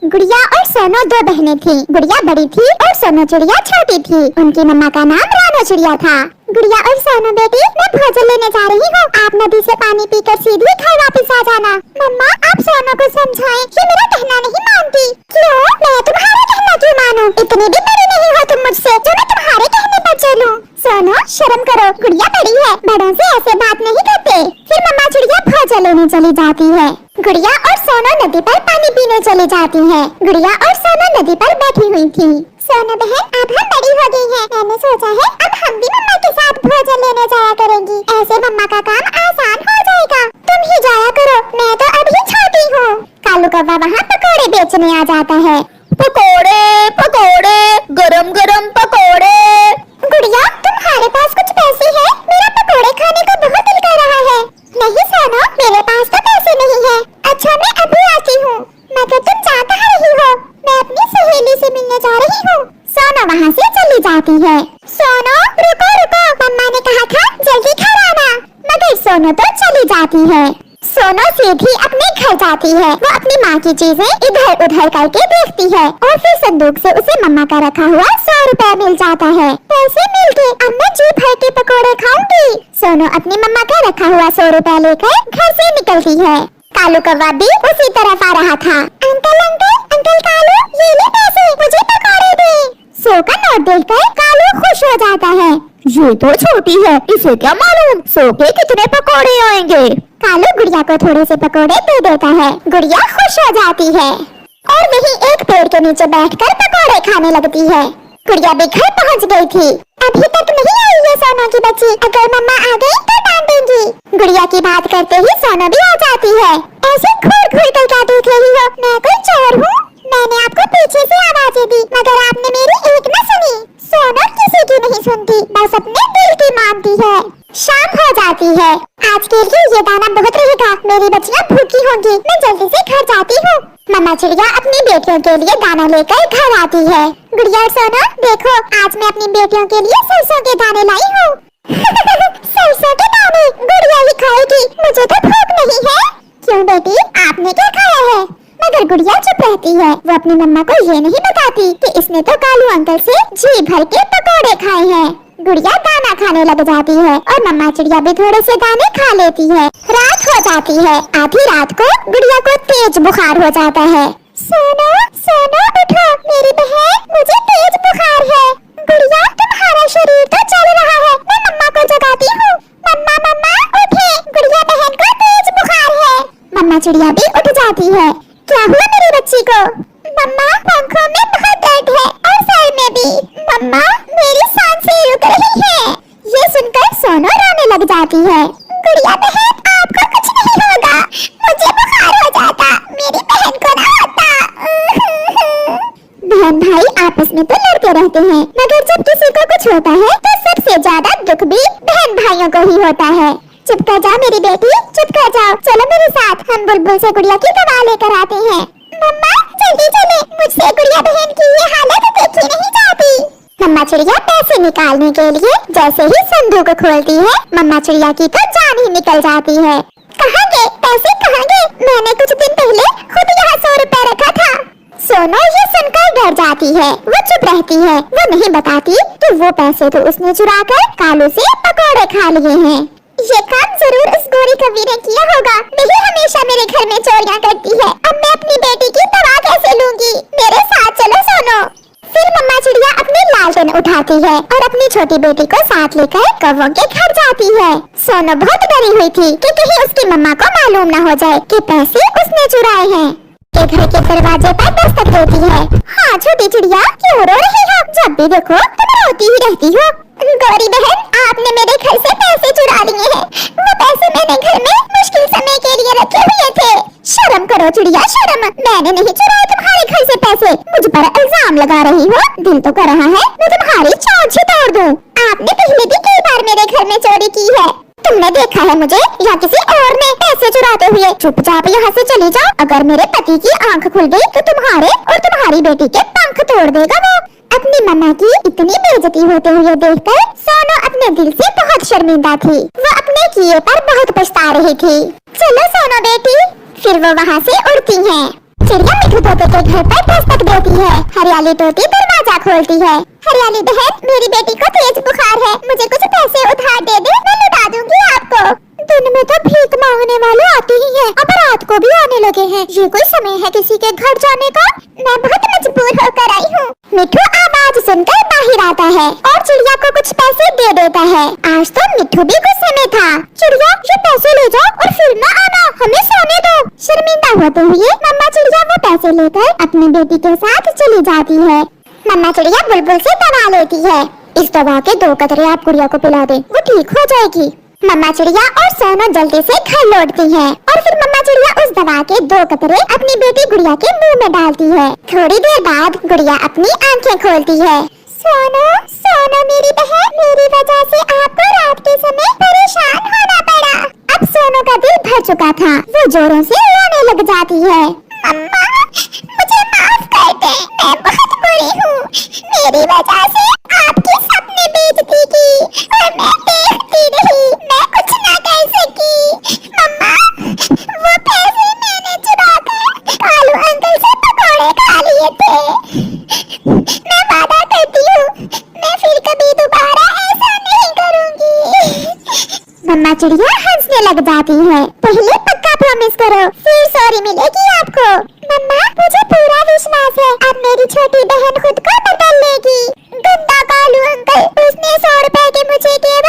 गुड़िया और सोनो दो बहनें थी। गुड़िया बड़ी थी और सोनो चिड़िया छोटी थी। उनकी मम्मा का नाम रानो चिड़िया था। गुड़िया और सोनो बेटी, मैं भोजन लेने जा रही हूँ। आप नदी से पानी पीकर सीधे घर वापस आ जाना। मम्मा, आप सोनो को समझाएं कि मेरा कहना नहीं मानती। क्यों? मैं तुम्हारा कहना क्यों मानूं? इतनी भी बड़ी नहीं हो तुम मुझसे जो मैं तुम्हारे कहने पर चलूं। सोनो, शर्म करो, गुड़िया बड़ी है, बड़ों से ऐसे बात नहीं करते। फिर मम्मा चिड़िया भोजन लेने चली जाती है। गुड़िया और सोनो नदी पर पानी पीने चली जाती है। गुड़िया और सोनो नदी पर बैठी हुई थी। सोनो बहन, अब हम बड़ी हो गई हैं। मैंने सोचा है अब हम भी मम्मा के साथ भोजन लेने जाया करेंगी। ऐसे मम्मा का काम आसान हो जाएगा। तुम ही जाया करो, मैं तो अभी छोटी हूँ। कालू कौवा वहाँ पकौड़े बेचने आ जाता है। पकोड़े पकोड़े, गरम गरम पकोड़े। गुड़िया, तुम्हारे पास कुछ पैसे हैं? मेरा पकोड़े खाने को बहुत दिल कर रहा है। नहीं सोनो, मेरे पास तो पैसे नहीं है। अच्छा, मैं अभी आती हूँ। मगर तुम जा कहाँ रही हो? मैं अपनी सहेली से मिलने जा रही हूँ। सोनो वहाँ से चली जाती है। सोनो, रुको रुको, मम्मा ने कहा था जल्दी घर आना। मगर सोनो तो चली जाती है। सोनो सीधी अपने घर जाती है। वो अपनी माँ की चीजें इधर उधर करके देखती है और फिर संदूक से उसे मम्मा का रखा हुआ 100 रुपया मिल जाता है। पैसे मिल गए, अब मैं जी भर के पकोड़े खाऊंगी। सोनो अपनी मम्मा का रखा हुआ 100 रुपया लेकर घर से निकलती है। कालू कौवा भी उसी तरफ आ रहा था। अंकल अंकल अंकल कालू, ये ले पैसे, मुझे पकोड़े दे। 100 का नोट देखकर कालू खुश हो जाता है। ये तो छोटी है, इसे क्या मालूम 100 के कितने पकोड़े आएंगे। कालू गुड़िया को थोड़े से पकोड़े दे देता है। गुड़िया खुश हो जाती है और वहीं एक पेड़ के नीचे बैठकर पकोड़े खाने लगती है। गुड़िया भी घर पहुंच गई थी। अभी तक नहीं आई है सोनो की बच्ची, अगर मम्मा आ गई तो डांटेंगी। गुड़िया की बात करते ही सोनो भी आ जाती है। ऐसे घूर घूर कर क्या देख रही हो? मैं कोई चोर हूँ? मैंने आपको पीछे से आवाजें दी मगर आपने मेरी एक न सुनी। सोनो किसी की नहीं सुनती, बस अपने दिल की मानती है। शाम हो जाती है। आज के लिए ये दाना बहुत रहेगा, मेरी बच्चियाँ भूखी होंगी। मैं जल्दी से घर जाती हूँ। मम्मा चिड़िया अपनी बेटियों के लिए दाना लेकर घर आती है। गुड़िया और सोनो, देखो आज मैं अपनी बेटियों के लिए सरसों के दाने लाई हूँ। सरसों के दाने गुड़िया ही खाएगी, मुझे तो भूख नहीं है। क्यों बेटी, आपने क्या खाया है? मगर गुड़िया चुप रहती है। वो अपनी मम्मा को ये नहीं बताती कि इसने तो कालू अंकल से जी भर के पकोड़े खाए हैं। गुड़िया दाना खाने लग जाती है और मम्मा चिड़िया भी थोड़े से दाने खा लेती है। रात हो जाती है। आधी रात को गुड़िया को तेज बुखार हो जाता है। सोनो सोनो उठो मेरी बहन, मुझे तेज बुखार है। गुड़िया, तुम्हारा शरीर तो चल रहा है, मैं मम्मा को जगाती हूँ। मम्मा मम्मा उठे, गुड़िया बहन को तेज बुखार है। मम्मा चिड़िया भी उठ जाती है। क्या हुआ मेरी बच्ची को? मम्मा, पंखों में बहुत दर्द है और सर में भी। मम्मा, मेरी सांसें रुक रही हैं। ये सुनकर सोनो रोने लग जाती है। गुड़िया बहन, आपको कुछ नहीं होगा, मुझे बुखार हो जाता, मेरी बहन को ना होता। बहन भाई आपस में तो लड़ते रहते हैं, मगर जब किसी को कुछ होता है तो सबसे ज्यादा दुख भी बहन भाइयों को ही होता है। चुप कर जाओ मेरी बेटी, चुप कर जाओ। चलो मेरे साथ, हम बुलबुल से गुड़िया की दवा लेकर आते हैं। मम्मा जल्दी चले, मुझसे गुड़िया बहन की ये हालत देखी नहीं जाती। मम्मा चिड़िया पैसे निकालने के लिए जैसे ही संदूक खोलती है, मम्मा चिड़िया की तो जान ही निकल जाती है। कहाँ गए पैसे, कहाँ गए? मैंने कुछ दिन पहले खुद यहाँ 100 रुपया रखा था। सोनो ये सुनकर डर जाती है। वो चुप रहती है। वो नहीं बताती कि वो पैसे तो उसने चुरा कर कालू से पकोड़े खा लिए हैं। ये काम जरूर उस गोरी कवि ने किया होगा। वही हमेशा मेरे घर में चोरियां करती है। अब मैं अपनी बेटी की दवा कैसे लूंगी? मेरे साथ चलो सोनो। फिर मम्मा चिड़िया अपनी लालटेन उठाती है और अपनी छोटी बेटी को साथ लेकर कौवों के घर जाती है। सोनो बहुत डरी हुई थी कि कहीं उसकी मम्मा को मालूम न हो जाए कि पैसे उसने चुराए हैं। के घर के दरवाजे पर दस्तक देती है। हाँ छोटी चिड़िया, क्यों रो रही हो? जब भी देखो तुम रोती ही रहती हो। गौरी बहन, आपने मेरे घर से पैसे चुरा लिए हैं। वो पैसे मैंने घर में मुश्किल समय के लिए रखे हुए थे। शर्म करो चिड़िया, शर्म। मैंने नहीं चुराए तुम्हारे घर से पैसे। मुझ पर इल्जाम लगा रही हो। दिल तो कर रहा है मैं तुम्हारी चोंच ही तोड़ दूं। आपने पहले भी कई बार मेरे घर में चोरी की है। तुमने देखा है मुझे या किसी और ने पैसे चुराते हुए? चुपचाप यहाँ से चली जाओ। अगर मेरे पति की आंख खुल गई तो तुम्हारे और तुम्हारी बेटी के पंख तोड़ देगा वो। अपनी मम्मा की इतनी बेइज्जती होते हुए देखकर सोनो अपने दिल से बहुत शर्मिंदा थी। वो अपने किए पर बहुत पछता रही थी। चलो सोनो बेटी। फिर वो वहाँ से उड़ती हैं। चिड़िया मिठू तोते के घर पर दस्तक देती है। हरियाली तोती दरवाजा खोलती है। हरियाली बहन, मेरी बेटी को तेज बुखार है, मुझे कुछ पैसे उधार दे दे, मैं लौटा दूंगी आपको। दिन में तो भीख मांगने वाले आते ही हैं, अब रात को भी आने लगे हैं। ये कोई समय है किसी के घर जाने का? मैं बहुत मजबूर होकर आई हूँ। मिठू आवाज सुनकर बाहर आता है और चिड़िया को कुछ पैसे दे देता है। आज तो मिठू भी गुस्से में था। चिड़िया, ये पैसे ले जाओ और फिर न आना, हमें सोने दो। शर्मिंदा होते हुए मम्मा चिड़िया वो पैसे लेकर अपनी बेटी के साथ चली जाती है। मम्मा चिड़िया बुलबुल से दवा लेती है। इस दवा के 2 कतरे आप गुड़िया को पिला दे, वो ठीक हो जाएगी। मम्मा चिड़िया और सोनू जल्दी से घर लौटती है और फिर मम्मा चिड़िया उस दवा के 2 कतरे अपनी बेटी गुड़िया के मुंह में डालती है। थोड़ी देर बाद गुड़िया अपनी आंखें खोलती है। सोनू, सोनू मेरी बहन, मेरी वजह से आपको रात के समय परेशान होना पड़ा। अब सोनू का दिल भर चुका था, वो जोरों से रोने लग जाती है। मम्मा, मुझे माफ कर दे, मैं बहुत बुरी हूँ। मेरी वजह से आपके सपने बेइज्जती की और मैं देखती रही, मैं कुछ ना कर सकी। मम्मा, वो पैसे मैंने चुराकर कालू अंकल से पकौड़े खा लिए थे। मैं वादा करती हूँ, मैं फिर कभी दोबारा ऐसा नहीं करूँगी। मम्मा चिड़िया हंसने लग जाती है। पहले पक्का प्रॉमिस करो, फिर सॉरी मिलेगी आपको। मम्मा, मुझे पूरा विश्वास है अब मेरी छोटी बहन खुद को बदल लेगी। गंदा कालू अंकल, उसने 100 रुपए के मुझे केवल